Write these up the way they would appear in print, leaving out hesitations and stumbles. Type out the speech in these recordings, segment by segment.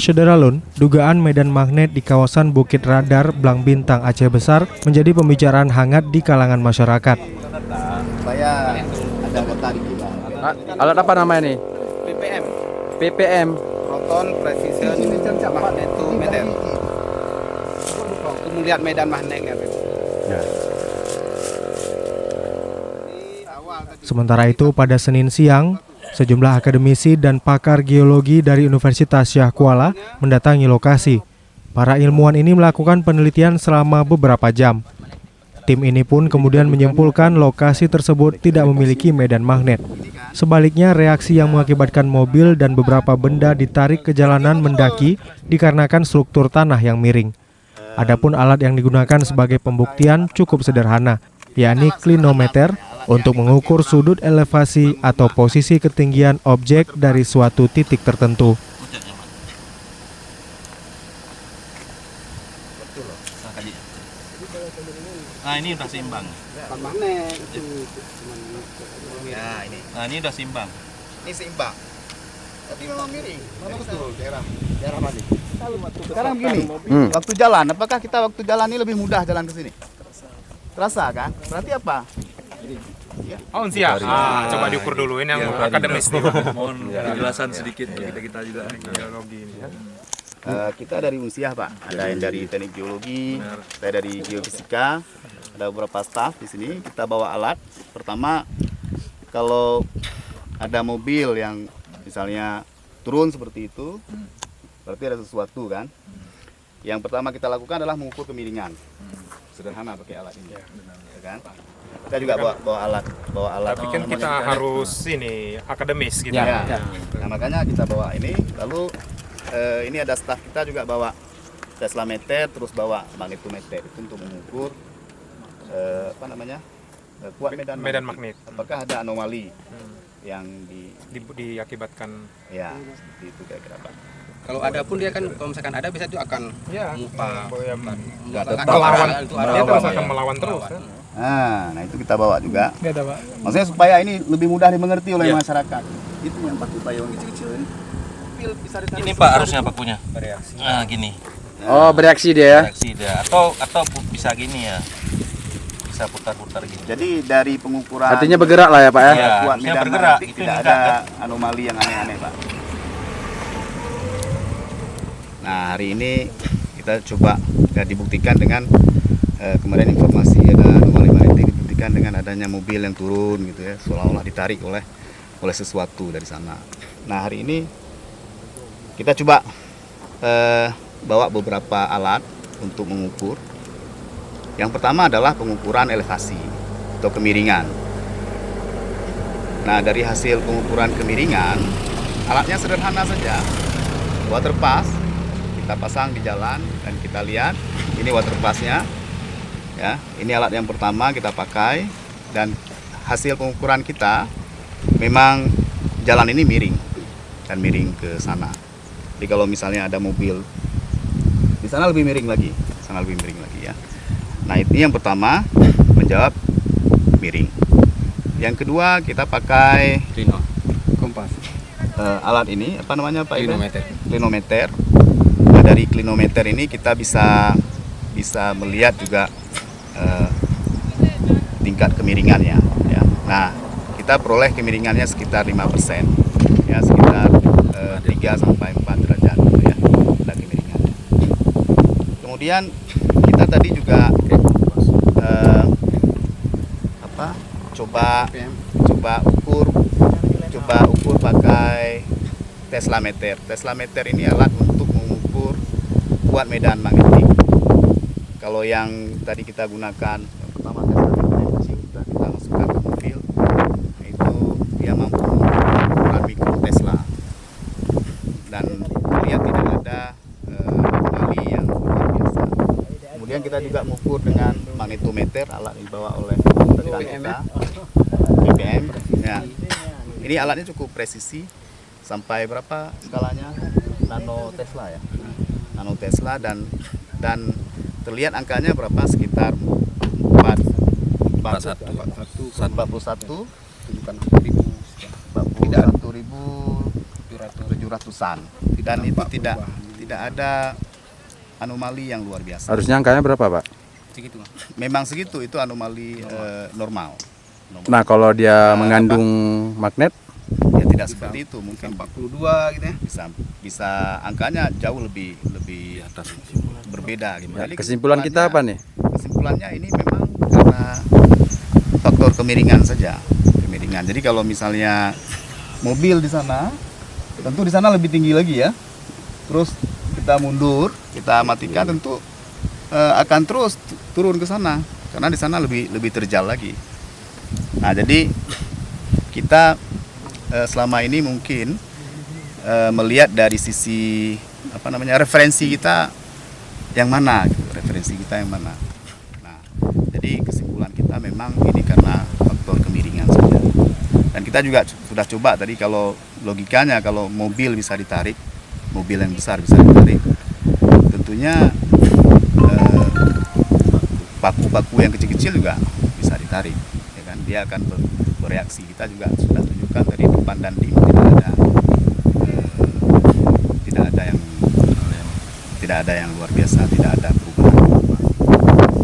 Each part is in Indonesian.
Sederalun, dugaan medan magnet di kawasan Bukit Radar, Blang Bintang, Aceh Besar menjadi pembicaraan hangat di kalangan masyarakat. Supaya ada tertarik juga. Alat apa namanya nih? PPM, PPM. Proton Precision Magnetometer. Untuk melihat medan magnetnya. Sementara itu, pada Senin siang, sejumlah akademisi dan pakar geologi dari Universitas Syah Kuala mendatangi lokasi. Para ilmuwan ini melakukan penelitian selama beberapa jam. Tim ini pun kemudian menyimpulkan lokasi tersebut tidak memiliki medan magnet. Sebaliknya, reaksi yang mengakibatkan mobil dan beberapa benda ditarik ke jalanan mendaki dikarenakan struktur tanah yang miring. Adapun alat yang digunakan sebagai pembuktian cukup sederhana, yakni klinometer, untuk mengukur sudut elevasi atau posisi ketinggian objek dari suatu titik tertentu. Nah, ini udah seimbang. Ya, ini. Nah, ini udah seimbang. Ini seimbang. Tapi memang miring. Mana betul daerah mana? Sekarang begini, waktu jalan, apakah kita waktu jalan ini lebih mudah jalan ke sini? Terasa kan? Berarti apa? Oh, siap. Coba diukur dulu ini yang akademis nih. Mohon penjelasan sedikit kita juga Geologi ini ya. Kita dari Unsiah, Pak. Ada yang dari teknik geologi, saya dari geofisika. Ada beberapa staf di sini. Kita bawa alat. Pertama, kalau ada mobil yang misalnya turun seperti itu, berarti ada sesuatu kan. Yang pertama kita lakukan adalah mengukur kemiringan. Sederhana pakai alat ini, ya kan? Kita juga bawa alat. Tapi kan kita harus ini akademis gitu. Ya. Nah, makanya kita bawa ini. Lalu ini ada staf kita juga bawa teslameter, terus bawa magnetometer itu untuk mengukur kuat medan magnet. Apakah ada anomali yang diakibatkan? Ya, seperti itu kira-kira, Pak. Kalau ada pun dia kan, kalau misalkan ada bisa itu akan melawan terus. Kan? Nah itu kita bawa juga. Maksudnya supaya ini lebih mudah dimengerti oleh masyarakat. Itu yang pakai payung kecil-kecil ini. Bisa ditarik. Ini Pak harusnya pakunya. Nah, gini. Oh, bereaksi dia ya? Bereaksi dia. Atau bisa gini ya. Bisa putar-putar gitu. Jadi dari pengukuran Artinya bergerak lah ya Pak ya? Ya, kuat harusnya medan bergerak. magnetik Itu tidak juga, ada kan? anomali yang aneh-aneh, Pak. Nah hari ini kita coba dibuktikan dengan kemarin informasi ada anomali magnetik dibuktikan dengan adanya mobil yang turun gitu ya, seolah-olah ditarik oleh sesuatu dari sana. Nah hari ini kita coba bawa beberapa alat untuk mengukur. Yang pertama adalah pengukuran elevasi atau kemiringan. Nah dari hasil pengukuran kemiringan, alatnya sederhana saja, water pass. Kita pasang di jalan dan kita lihat ini water passnya ya, ini alat yang pertama kita pakai dan hasil pengukuran kita memang jalan ini miring dan miring ke sana. Jadi kalau misalnya ada mobil di sana lebih miring lagi, ya. Nah ini yang pertama menjawab miring. Yang kedua kita pakai kompas. Alat ini apa namanya Pak? Klinometer. Nah, dari klinometer ini kita bisa melihat juga tingkat kemiringannya ya. Nah, kita peroleh kemiringannya sekitar 5%. Ya, sekitar 3 sampai 4 derajat gitu ya. Ada kemiringannya. Kemudian kita tadi juga coba ukur pakai teslameter. Teslameter ini alat untuk mengukur kuat medan magnetik. Kalau yang tadi kita gunakan yang pertama teslameter yang kecil sudah kita masukkan ke mobil, itu dia mampu mengukur ukuran mikro tesla dan lihat tidak ada anomali yang luar biasa. Kemudian kita juga mengukur dengan magnetometer, alat yang dibawa oleh rekan kita, BPM. Ya. Ini alatnya cukup presisi. Sampai berapa skalanya? Nano Tesla ya. Nano Tesla dan terlihat angkanya berapa? Sekitar 41.700-an. Dan itu tidak ada anomali yang luar biasa. Harusnya angkanya berapa, Pak? Segitu. Memang segitu, itu anomali normal. Nah, kalau dia mengandung magnet, Ya tidak seperti itu, mungkin 42 gitu ya. bisa angkanya jauh lebih berbeda gitu. ya, Jadi kesimpulan kita apa nih? Kesimpulannya ini memang karena faktor kemiringan saja, kemiringan. Jadi kalau misalnya mobil di sana, tentu di sana lebih tinggi lagi ya. Terus kita mundur, kita matikan, tentu akan terus turun ke sana karena di sana lebih terjal lagi. Nah, jadi kita selama ini mungkin melihat dari sisi referensi kita yang mana, gitu. Referensi kita yang mana. Nah, jadi kesimpulan kita memang ini karena faktor kemiringan saja. Dan kita juga sudah coba tadi, kalau logikanya kalau mobil bisa ditarik, mobil yang besar bisa ditarik, tentunya paku-paku yang kecil-kecil juga bisa ditarik, ya kan? Dia akan bereaksi. Kita juga sudah tunjukkan dari depan dan tim tidak ada yang luar biasa, tidak ada perubahan.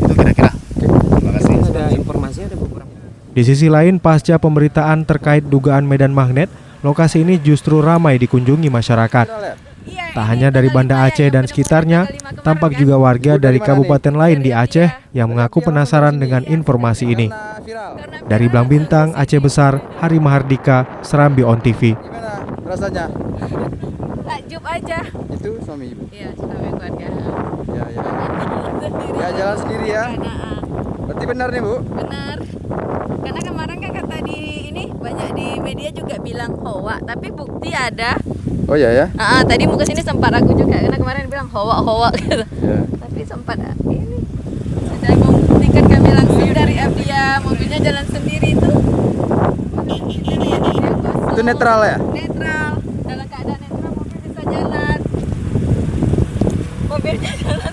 Itu kira-kira. Terima kasih. Ada informasi ada beberapa. Di sisi lain, pasca pemberitaan terkait dugaan medan magnet, lokasi ini justru ramai dikunjungi masyarakat. Tak hanya dari Banda Aceh dan sekitarnya, tampak juga warga dari kabupaten lain di Aceh yang mengaku penasaran dengan informasi ini. Dari Blang Bintang, Aceh Besar, Hari Mahardika, Serambi On TV. Gimana rasanya? Takjub aja. Itu suami ibu? Iya, suami keluarga. Ya, ya. Ya, jalan sendiri ya? Berarti benar nih, Bu? Benar. Karena kemarin kan kata di ini banyak di media juga bilang hoax, tapi bukti ada. Oh ya ya? Tadi mau kesini sempat ragu juga karena kemarin bilang hoax gitu. Ya. Tapi sempat ini sudah membuktikan kami langsung dari dia mobilnya jalan sendiri itu. Kita lihat dia kosong. Itu netral ya? Netral. Dalam keadaan netral mobil bisa jalan. Mobilnya jalan.